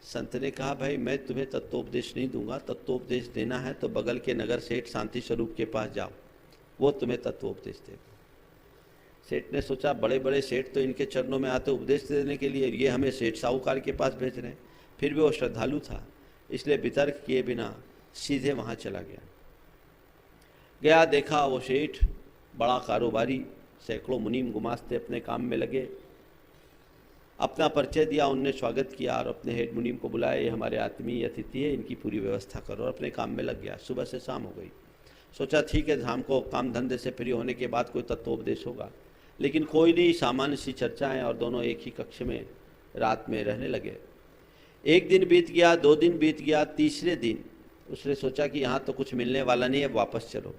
[SPEAKER 1] संत ने कहा भाई मैं तुम्हें तत्वोपदेश नहीं दूंगा, तत्वोपदेश देना है तो बगल के नगर सेठ शांति स्वरूप के पास जाओ, वो तुम्हें तत्वोपदेश देगा। सेठ ने सोचा बड़े बड़े सेठ तो इनके चरणों में आते उपदेश देने के लिए, ये हमें सेठ साहूकार के पास भेज रहे हैं। फिर भी वो श्रद्धालु था, इसलिए वितर्क किए बिना सीधे वहाँ चला गया। देखा वो सेठ बड़ा कारोबारी, सैकड़ों मुनीम गुमास्ते अपने काम में लगे। अपना परिचय दिया, उनने स्वागत किया और अपने हेड मुनीम को बुलाया, ये हमारे आत्मीय अतिथि है, इनकी पूरी व्यवस्था करो, और अपने काम में लग गया। सुबह से शाम हो गई। सोचा ठीक है, शाम को काम धंधे से फ्री होने के बाद कोई तत्वोपदेश होगा, लेकिन कोई नहीं, सामान्य सी चर्चाएं, और दोनों एक ही कक्ष में रात में रहने लगे। 1 दिन बीत गया, 2 दिन बीत गया, तीसरे दिन उसने सोचा कि यहाँ तो कुछ मिलने वाला नहीं है, वापस चलो।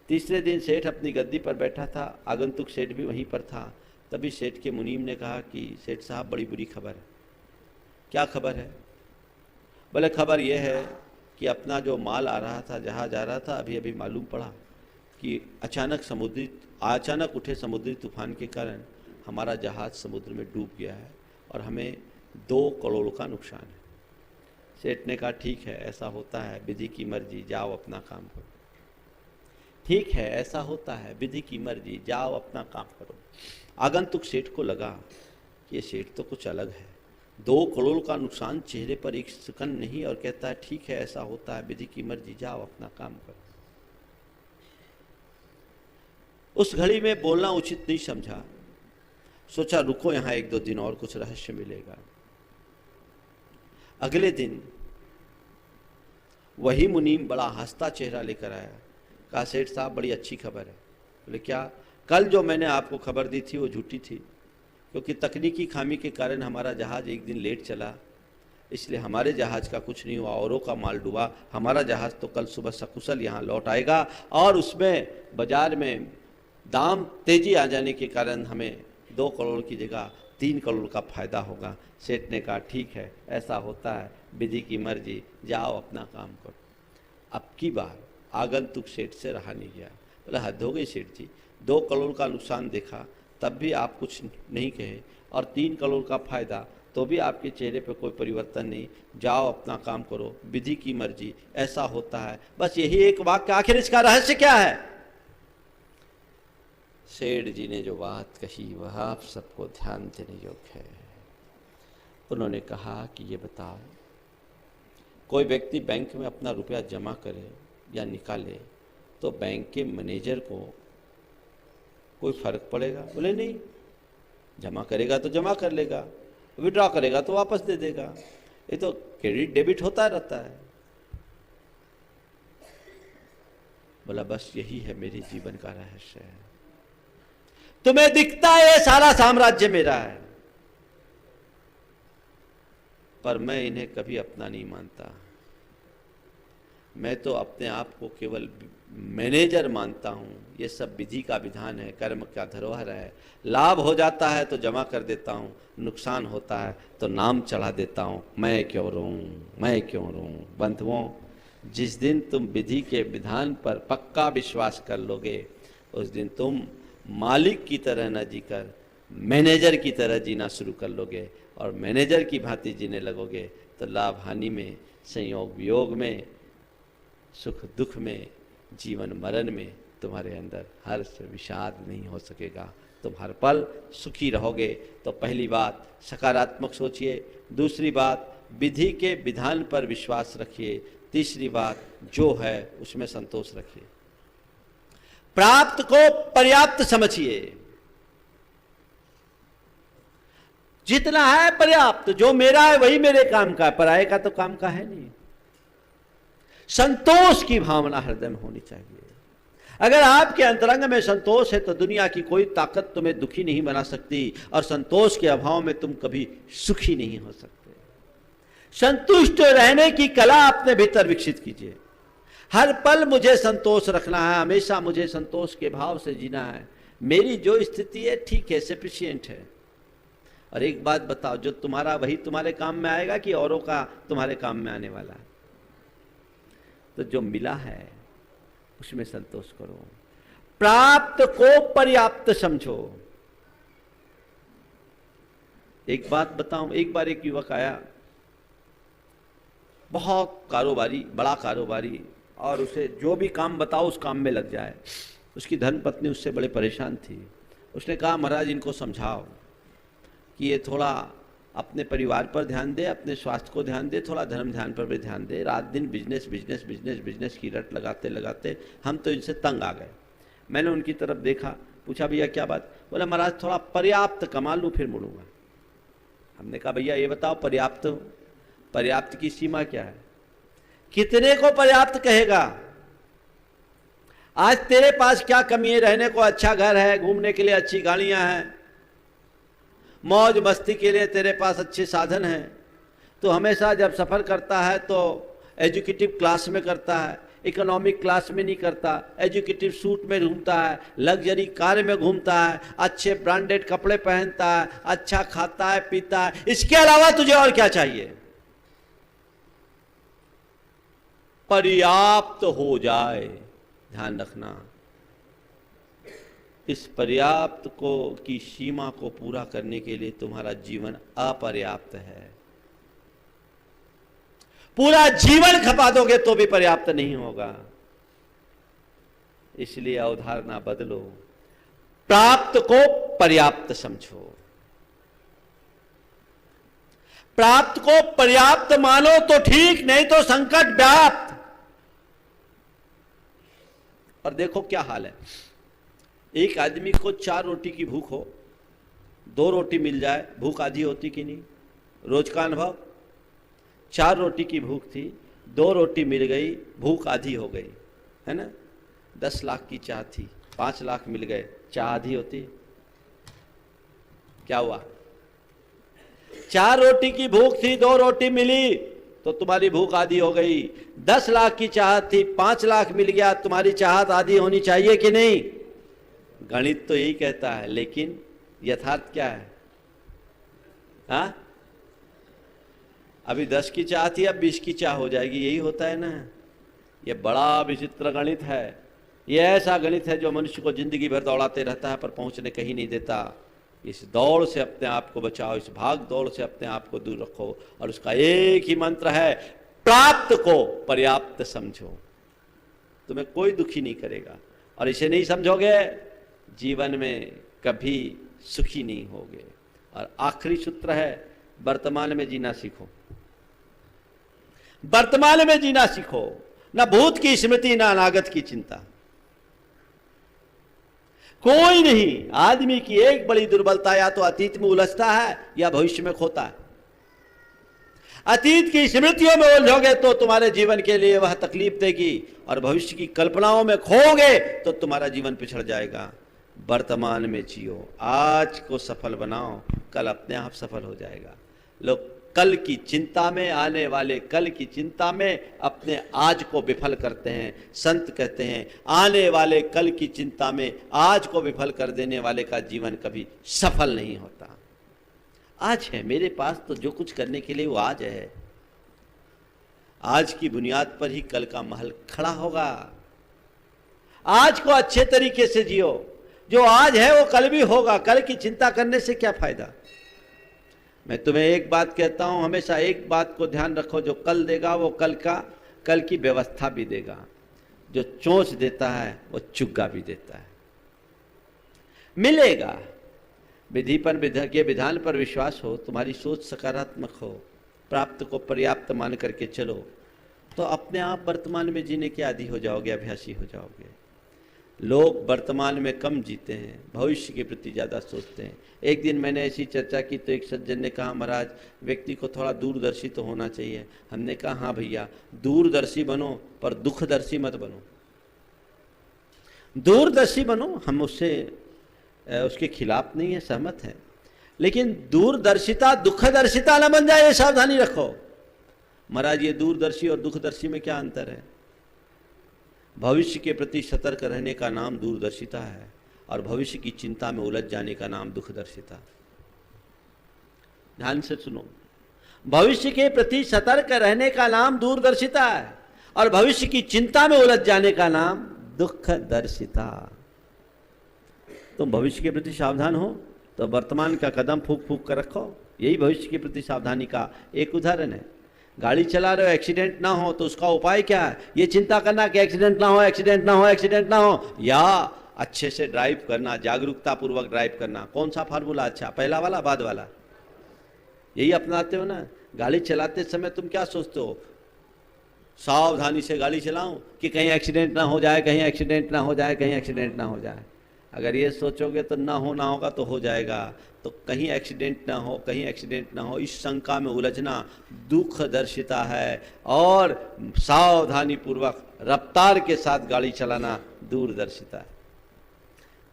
[SPEAKER 1] तीसरे दिन सेठ अपनी गद्दी पर बैठा था, आगंतुक सेठ भी वहीं पर था। तभी सेठ के मुनीम ने कहा कि सेठ साहब बड़ी बुरी खबर है। क्या खबर है? बोले खबर यह है कि अपना जो माल आ रहा था, जहाज आ रहा था, अभी अभी मालूम पड़ा कि अचानक उठे समुद्री तूफान के कारण हमारा जहाज समुद्र में डूब गया है और हमें 2 करोड़ का नुकसान है। सेठ ने कहा ठीक है, ऐसा होता है, विधि की मर्जी, जाओ अपना काम करो। ठीक है, ऐसा होता है, विधि की मर्जी, जाओ अपना काम करो। आगंतुक सेठ को लगा कि ये सेठ तो कुछ अलग है, 2 करोड़ का नुकसान, चेहरे पर एक सुकन नहीं, और कहता है ठीक है, ऐसा होता है, विधि की मर्जी, जाओ अपना काम करो। उस घड़ी में बोलना उचित नहीं समझा, सोचा रुको यहाँ 1-2 दिन और, कुछ रहस्य मिलेगा। अगले दिन वही मुनीम बड़ा हंसता चेहरा लेकर आया। कहा सेठ साहब बड़ी अच्छी खबर है। बोले क्या? कल जो मैंने आपको खबर दी थी वो झूठी थी, क्योंकि तकनीकी खामी के कारण हमारा जहाज 1 दिन लेट चला, इसलिए हमारे जहाज का कुछ नहीं हुआ, औरों का माल डूबा। हमारा जहाज तो कल सुबह सकुशल यहाँ लौट आएगा, और उसमें बाजार में दाम तेजी आ जाने के कारण हमें 2 करोड़ की जगह 3 करोड़ का फायदा होगा। सेठ ने कहा ठीक है, ऐसा होता है, विधि की मर्जी, जाओ अपना काम करो। अब की बार आगंतुक सेठ से रहा नहीं गया। बोला हद हो गई सेठ जी, 2 करोड़ का नुकसान देखा तब भी आप कुछ नहीं कहे, और 3 करोड़ का फायदा तो भी आपके चेहरे पर कोई परिवर्तन नहीं। जाओ अपना काम करो, विधि की मर्जी, ऐसा होता है। बस यही एक वाक्य, आखिर इसका रहस्य क्या है? सेठ जी ने जो बात कही वह आप सबको ध्यान देने योग्य है। उन्होंने कहा कि ये बताओ, कोई व्यक्ति बैंक में अपना रुपया जमा करे या निकाले तो बैंक के मैनेजर को कोई फर्क पड़ेगा? बोले नहीं, जमा करेगा तो जमा कर लेगा, विड्रॉ करेगा तो वापस दे देगा, ये तो क्रेडिट डेबिट होता रहता है। बोला बस यही है मेरे जीवन का रहस्य है। तुम्हें दिखता है ये सारा साम्राज्य मेरा है, पर मैं इन्हें कभी अपना नहीं मानता। मैं तो अपने आप को केवल मैनेजर मानता हूँ। ये सब विधि का विधान है, कर्म का धरोहर है। लाभ हो जाता है तो जमा कर देता हूँ, नुकसान होता है तो नाम चढ़ा देता हूँ। मैं क्यों रोऊं, मैं क्यों रोऊं। बंधुओं, जिस दिन तुम विधि के विधान पर पक्का विश्वास कर लोगे, उस दिन तुम मालिक की तरह न जीकर मैनेजर की तरह जीना शुरू कर लोगे, और मैनेजर की भांति जीने लगोगे तो लाभ हानि में, संयोग वियोग में, सुख दुख में, जीवन मरण में तुम्हारे अंदर हर्ष विषाद नहीं हो सकेगा। तुम हर पल सुखी रहोगे। तो पहली बात सकारात्मक सोचिए, दूसरी बात विधि के विधान पर विश्वास रखिए, तीसरी बात जो है उसमें संतोष रखिए। प्राप्त को पर्याप्त समझिए, जितना है पर्याप्त, जो मेरा है वही मेरे काम का है, पराये का तो काम का है नहीं। संतोष की भावना हृदय में होनी चाहिए। अगर आपके अंतरंग में संतोष है तो दुनिया की कोई ताकत तुम्हें दुखी नहीं बना सकती, और संतोष के अभाव में तुम कभी सुखी नहीं हो सकते। संतुष्ट रहने की कला अपने भीतर विकसित कीजिए। हर पल मुझे संतोष रखना है, हमेशा मुझे संतोष के भाव से जीना है। मेरी जो स्थिति है ठीक है, सफिशिएंट है। और एक बात बताओ, जो तुम्हारा वही तुम्हारे काम में आएगा कि औरों का तुम्हारे काम में आने वाला है? तो जो मिला है उसमें संतोष करो। प्राप्त को पर्याप्त समझो। एक बात बताऊं, एक बार एक युवक आया, बहुत कारोबारी, बड़ा कारोबारी, और उसे जो भी काम बताओ उस काम में लग जाए। उसकी धर्मपत्नी उससे बड़े परेशान थी। उसने कहा, महाराज इनको समझाओ कि ये थोड़ा अपने परिवार पर ध्यान दे, अपने स्वास्थ्य को ध्यान दे, थोड़ा धर्म ध्यान पर भी ध्यान दे। रात दिन बिजनेस बिजनेस बिजनेस बिजनेस की रट लगाते लगाते हम तो इनसे तंग आ गए। मैंने उनकी तरफ देखा, पूछा भैया क्या बात? बोला महाराज थोड़ा पर्याप्त कमा लूँ फिर मुड़ूंगा। हमने कहा भैया ये बताओ पर्याप्त की सीमा क्या है? कितने को पर्याप्त कहेगा? आज तेरे पास क्या कमी है? रहने को अच्छा घर है, घूमने के लिए अच्छी गाड़ियां हैं, मौज मस्ती के लिए तेरे पास अच्छे साधन हैं। तो हमेशा जब सफ़र करता है तो एजुकेटिव क्लास में करता है, इकोनॉमिक क्लास में नहीं करता, एजुकेटिव सूट में घूमता है, लग्जरी कार में घूमता है, अच्छे ब्रांडेड कपड़े पहनता है, अच्छा खाता है पीता है। इसके अलावा तुझे और क्या चाहिए? पर्याप्त हो जाए। ध्यान रखना, इस पर्याप्त को की सीमा को पूरा करने के लिए तुम्हारा जीवन अपर्याप्त है। पूरा जीवन खपा दोगे तो भी पर्याप्त नहीं होगा। इसलिए अवधारणा बदलो, प्राप्त को पर्याप्त समझो। प्राप्त को पर्याप्त मानो तो ठीक, नहीं तो संकट व्याप्त। और देखो क्या हाल है, एक आदमी को 4 रोटी की भूख हो, 2 रोटी मिल जाए, भूख आधी होती कि नहीं? रोज का अनुभव। 4 रोटी की भूख थी, 2 रोटी मिल गई, भूख आधी हो गई, है ना? 10 लाख की चाह थी, 5 लाख मिल गए, चाह आधी होती? क्या हुआ? 4 रोटी की भूख थी, 2 रोटी मिली तो तुम्हारी भूख आधी हो गई। 10 लाख की चाहत थी, 5 लाख मिल गया, तुम्हारी चाहत आधी होनी चाहिए कि नहीं? गणित तो यही कहता है, लेकिन यथार्थ क्या है? हाँ, अभी 10 की चाह थी, अब 20 की चाह हो जाएगी, यही होता है ना। ये बड़ा विचित्र गणित है। ये ऐसा गणित है जो मनुष्य को जिंदगी भर दौड़ाते रहता है पर पहुंचने कहीं नहीं देता। इस दौड़ से अपने आप को बचाओ, इस भाग दौड़ से अपने आप को दूर रखो, और उसका एक ही मंत्र है, प्राप्त को पर्याप्त समझो। तुम्हें कोई दुखी नहीं करेगा, और इसे नहीं समझोगे जीवन में कभी सुखी नहीं होगे। और आखिरी सूत्र है, वर्तमान में जीना सीखो। वर्तमान में जीना सीखो, ना भूत की स्मृति ना अनागत की चिंता। कोई नहीं। आदमी की एक बड़ी दुर्बलता या तो अतीत में उलझता है या भविष्य में खोता है। अतीत की स्मृतियों में उलझोगे तो तुम्हारे जीवन के लिए वह तकलीफ देगी, और भविष्य की कल्पनाओं में खोओगे तो तुम्हारा जीवन पिछड़ जाएगा। वर्तमान में जियो, आज को सफल बनाओ, कल अपने आप सफल हो जाएगा। लोग कल की चिंता में, आने वाले कल की चिंता में अपने आज को विफल करते हैं। संत कहते हैं, आने वाले कल की चिंता में आज को विफल कर देने वाले का जीवन कभी सफल नहीं होता। आज है मेरे पास, तो जो कुछ करने के लिए वो आज है। आज की बुनियाद पर ही कल का महल खड़ा होगा। आज को अच्छे तरीके से जियो, जो आज है वो कल भी होगा। कल की चिंता करने से क्या फायदा? मैं तुम्हें एक बात कहता हूं, हमेशा एक बात को ध्यान रखो, जो कल देगा वो कल की व्यवस्था भी देगा। जो चोंच देता है वो चुग्गा भी देता है। मिलेगा। विधि पर के विधान पर विश्वास हो, तुम्हारी सोच सकारात्मक हो, प्राप्त को पर्याप्त मान करके चलो, तो अपने आप वर्तमान में जीने के आदी हो जाओगे, अभ्यासी हो जाओगे। लोग वर्तमान में कम जीते हैं, भविष्य के प्रति ज़्यादा सोचते हैं। एक दिन मैंने ऐसी चर्चा की तो एक सज्जन ने कहा, महाराज व्यक्ति को थोड़ा दूरदर्शी तो होना चाहिए। हमने कहा हाँ भैया, दूरदर्शी बनो पर दुखदर्शी मत बनो। दूरदर्शी बनो, हम उसके खिलाफ नहीं है, सहमत हैं, लेकिन दूरदर्शिता दुखदर्शिता न बन जाए, ये सावधानी रखो। महाराज ये दूरदर्शी और दुखदर्शी में क्या अंतर है? भविष्य के प्रति सतर्क रहने का नाम दूरदर्शिता है और भविष्य की चिंता में उलझ जाने का नाम दुखदर्शिता। ध्यान से सुनो, भविष्य के प्रति सतर्क रहने का नाम दूरदर्शिता है और भविष्य की चिंता में उलझ जाने का नाम दुखदर्शिता। तुम भविष्य के प्रति सावधान हो तो वर्तमान का कदम फूक फूक कर रखो। यही भविष्य के प्रति सावधानी का एक उदाहरण है। गाड़ी चला रहे हो, एक्सीडेंट ना हो तो उसका उपाय क्या है? ये चिंता करना कि एक्सीडेंट ना हो, एक्सीडेंट ना हो, एक्सीडेंट ना हो, या अच्छे से ड्राइव करना, जागरूकता पूर्वक ड्राइव करना। कौन सा फार्मूला अच्छा, पहला वाला बाद वाला? यही अपनाते हो ना। गाड़ी चलाते समय तुम क्या सोचते हो? सावधानी से गाड़ी चलाऊं कि कहीं एक्सीडेंट ना हो जाए, कहीं एक्सीडेंट ना हो जाए, कहीं एक्सीडेंट ना हो जाए। अगर ये सोचोगे तो ना होगा तो हो जाएगा। तो कहीं एक्सीडेंट ना हो, कहीं एक्सीडेंट ना हो, इस शंका में उलझना दुखदर्शिता है और सावधानी पूर्वक रफ्तार के साथ गाड़ी चलाना दूरदर्शिता है।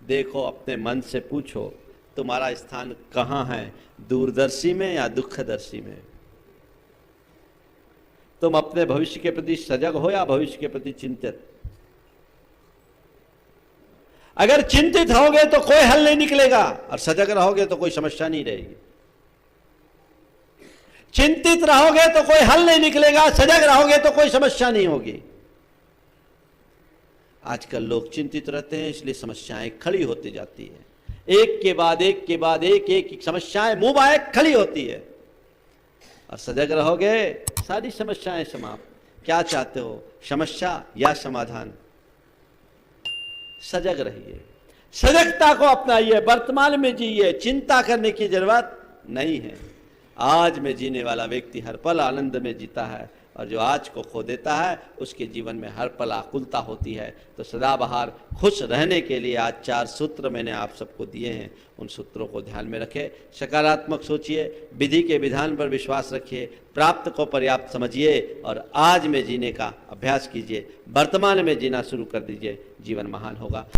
[SPEAKER 1] देखो, अपने मन से पूछो तुम्हारा स्थान कहाँ है, दूरदर्शी में या दुखदर्शी में? तुम अपने भविष्य के प्रति सजग हो या भविष्य के प्रति चिंतित? अगर चिंतित रहोगे तो कोई हल नहीं निकलेगा और सजग रहोगे तो कोई समस्या नहीं रहेगी। चिंतित रहोगे तो कोई हल नहीं निकलेगा, सजग रहोगे तो कोई समस्या नहीं होगी। आजकल लोग चिंतित रहते हैं, इसलिए समस्याएं खड़ी होती जाती है। एक के बाद एक के बाद एक समस्याएं मुंह बाएं खड़ी होती है। और सजग रहोगे सारी समस्याएं समाप्त। क्या चाहते हो, समस्या या समाधान? सजग रहिए, सजगता को अपनाइए, वर्तमान में जिए, चिंता करने की जरूरत नहीं है। आज में जीने वाला व्यक्ति हर पल आनंद में जीता है और जो आज को खो देता है उसके जीवन में हर पल आकुलता होती है। तो सदाबहार खुश रहने के लिए आज 4 सूत्र मैंने आप सबको दिए हैं, उन सूत्रों को ध्यान में रखें। सकारात्मक सोचिए, विधि के विधान पर विश्वास रखिए, प्राप्त को पर्याप्त समझिए और आज में जीने का अभ्यास कीजिए। वर्तमान में जीना शुरू कर दीजिए, जीवन महान होगा।